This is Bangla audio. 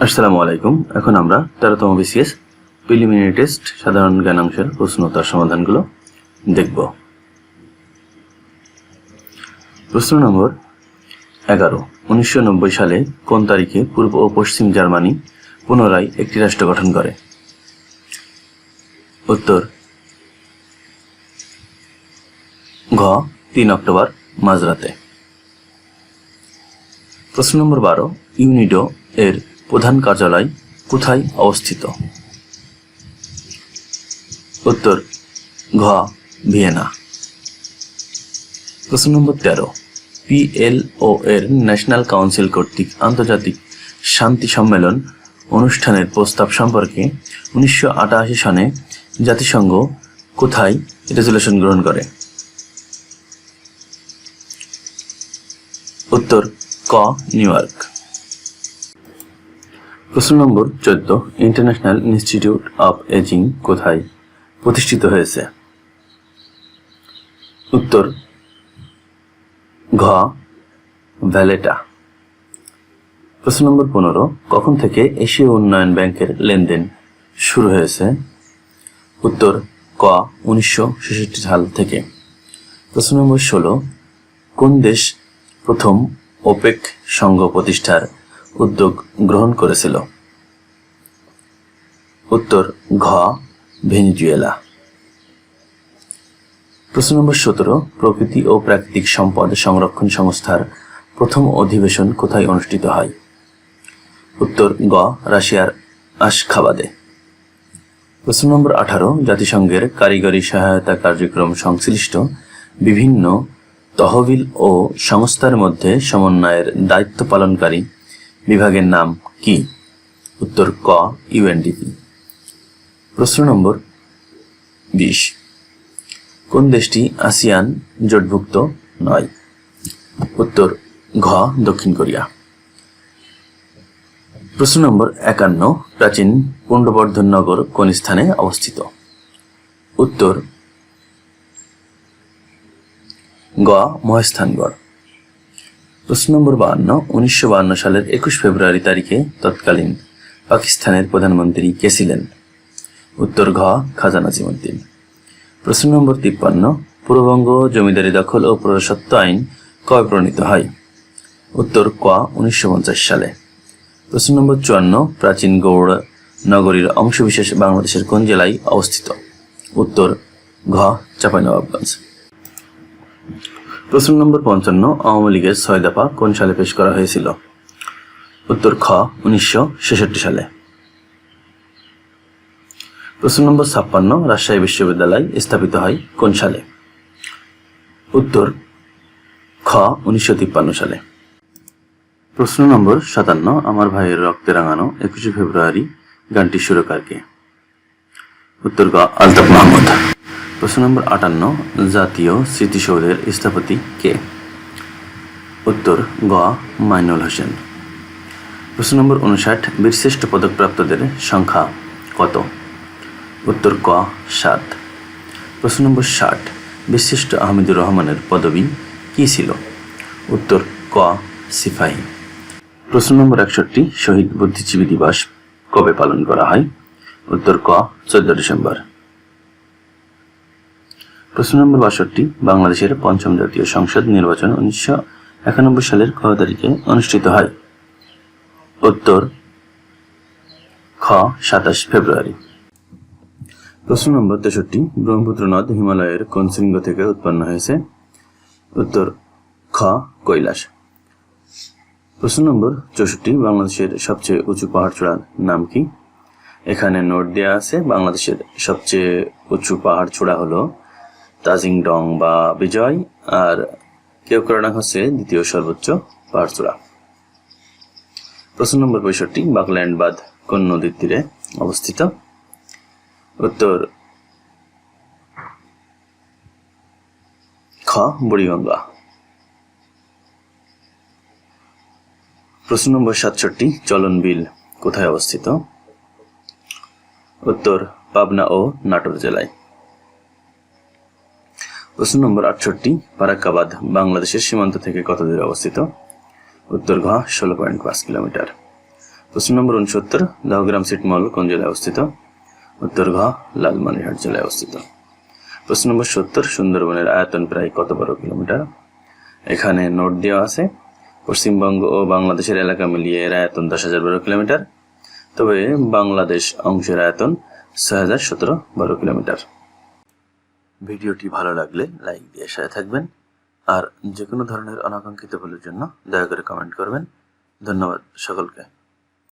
আসসালামু আলাইকুম। এখন আমরা 13তম বিসিএস প্রিলিমিনারি টেস্ট সাধারণ জ্ঞানাংশের প্রশ্ন তার সমাধানগুলো দেখব। প্রশ্ন নম্বর 11। 1990 সালে কোন তারিখে পূর্ব ও পশ্চিম জার্মানি পুনরায় একটি রাষ্ট্র গঠন করে? উত্তর ঘ 3 অক্টোবর মাঝরাতে। প্রশ্ন নম্বর 12। ইউনিডো এর প্রধান কার্যালয় কোথায় অবস্থিত? উত্তর ঘ ভিয়েনা। প্রশ্ন নম্বর 13। PLO এর ন্যাশনাল কাউন্সিল কর্তৃক আন্তর্জাতিক শান্তি সম্মেলন অনুষ্ঠানের প্রস্তাব সম্পর্কে 1988 সনে জাতিসংঘ কোথায় রেজুলেশন গ্রহণ করে? উত্তর ক নিউ ইয়র্ক। প্রশ্ন নম্বর 14। ইন্টারন্যাশনাল ইনস্টিটিউট অফ এজিং কোথায় প্রতিষ্ঠিত হয়েছে? উত্তর ঘ ভ্যালেটা। প্রশ্ন নম্বর 15। কখন থেকে এশীয় উন্নয়ন ব্যাংকের লেনদেন শুরু হয়েছে? উত্তর ক 1966 সাল থেকে। প্রশ্ন নম্বর 16। কোন দেশ প্রথম ওপেক সংঘ প্রতিষ্ঠার উদ্যোগ গ্রহণ করেছিল? উত্তর ঘ ভেনেজুয়েলা। প্রশ্ন নম্বর 17। প্রকৃতি ও প্রাকৃতিক সম্পদ সংরক্ষণ সংস্থার প্রথম অধিবেশন কোথায় অনুষ্ঠিত হয়? উত্তর গ রাশিয়ার আশখাবাদে। প্রশ্ন নম্বর 18। জাতিসংঘের কারিগরি সহায়তা কার্যক্রম সংশ্লিষ্ট বিভিন্ন তহবিল ও সংস্থার মধ্যে সমন্বয়ের দায়িত্ব পালনকারী বিভাগের নাম কি? উত্তর ক ইউএনডিপি। প্রশ্ন নম্বর 20। কোন দেশটি আসিয়ান জোটভুক্ত নয়? উত্তর ঘ দক্ষিণ কোরিয়া। প্রশ্ন নম্বর 51। প্রাচীন পুণ্ড্রবর্ধন নগর কোন স্থানে অবস্থিত? উত্তর গ মহেস্থানগড়। প্রশ্ন নম্বর 52। 1952 সালের 21 ফেব্রুয়ারি তারিখে তৎকালীন পাকিস্তানের প্রধানমন্ত্রী কে ছিলেন? উত্তর ঘ খাজা নাজিমুদ্দিন। প্রশ্ন নম্বর 53। পূর্ববঙ্গ জমিদারি দখল ও প্রজাস্বত্ব আইন কবে প্রণীত হয়? উত্তর ক 1950 সালে। প্রশ্ন নম্বর 54। প্রাচীন গৌড় নগরীর অংশবিশেষ বাংলাদেশের কোন জেলায় অবস্থিত? উত্তর ঘ চাঁপাইনবাবগঞ্জ। প্রশ্ন নম্বর 55। আওয়ামী লীগের 6 দফা কোন সালে পেশ করা হয়েছিল? উত্তর খ 1966 সালে। প্রশ্ন নম্বর 56। রাজশাহী বিশ্ববিদ্যালয় স্থাপিত হয় কোন সালে? উত্তর খ 1953 সালে। প্রশ্ন নম্বর 57। আমার ভাইয়ের রক্তে রাঙানো 21 ফেব্রুয়ারি গানটি সুরকার কে? উত্তর গ আলতাফ মাহমুদ। প্রশ্ন নম্বর 58। জাতীয় স্মৃতিসৌধের স্থপতি কে? উত্তর গ মাইনুল হোসেন। প্রশ্ন নম্বর 59। বীরশ্রেষ্ঠ পদকপ্রাপ্তদের সংখ্যা কত? উত্তর ক 7। প্রশ্ন নম্বর 60। বীরশ্রেষ্ঠ আহমেদুর রহমানের পদবী কি ছিল? উত্তর ক সিপাহী। প্রশ্ন নম্বর 61। শহীদ বুদ্ধিজীবী দিবস কবে পালন করা হয়? উত্তর ক 14 ডিসেম্বর। প্রশ্ন নম্বর 62। বাংলাদেশের 5ম জাতীয় সংসদ নির্বাচন 1991 সালের কত তারিখে অনুষ্ঠিত হয়? উত্তর খ 27 ফেব্রুয়ারি। প্রশ্ন নম্বর 63। ব্রহ্মপুত্র নদ হিমালয়ের কোন শৃঙ্গ থেকে উৎপন্ন হয়েছে? উত্তর খ কৈলাস। প্রশ্ন নম্বর 64। বাংলাদেশের সবচেয়ে উঁচু পাহাড়চূড়ার নাম কি? এখানে নোট দেওয়া আছে। বাংলাদেশের সবচেয়ে উঁচু পাহাড়চূড়া হলো তাজিংডং বা বিজয়, আর কেওক্রাডাং হচ্ছে দ্বিতীয় সর্বোচ্চ পাহাড়চূড়া। প্রশ্ন নম্বর 65। বাকল্যান্ড বাঁধ কোন নদীর তীরে অবস্থিত? উত্তর খ বুড়িগঙ্গা। প্রশ্ন নম্বর 67। চলন বিল কোথায় অবস্থিত? উত্তর পাবনা ও নাটোর জেলায়। প্রশ্ন নম্বর 68। ফারাক্কাবাদ বাংলাদেশের সীমান্ত থেকে কত দূরে অবস্থিত? উত্তর ঘ 16.5 কিলোমিটার। প্রশ্ন নম্বর 69, দহগ্রাম সিট মল কোন জেলায় অবস্থিত? উত্তর ঘ লালমনিরহাট জেলায় অবস্থিত। প্রশ্ন নম্বর 70, সুন্দরবনের আয়তন প্রায় কত বর্গ কিলোমিটার? এখানে নোট দেওয়া আছে। পশ্চিমবঙ্গ ও বাংলাদেশের এলাকা মিলিয়ে এর আয়তন 10,000 বর্গ কিলোমিটার, তবে বাংলাদেশ অংশের আয়তন 6,017 বর্গ কিলোমিটার। ভিডিওটি ভালো লাগলে লাইক দিয়ে সাথে থাকবেন, আর যে কোনো ধরনের অনাকাঙ্ক্ষিত ভুলের জন্য দয়া করে কমেন্ট করবেন। ধন্যবাদ সকলকে।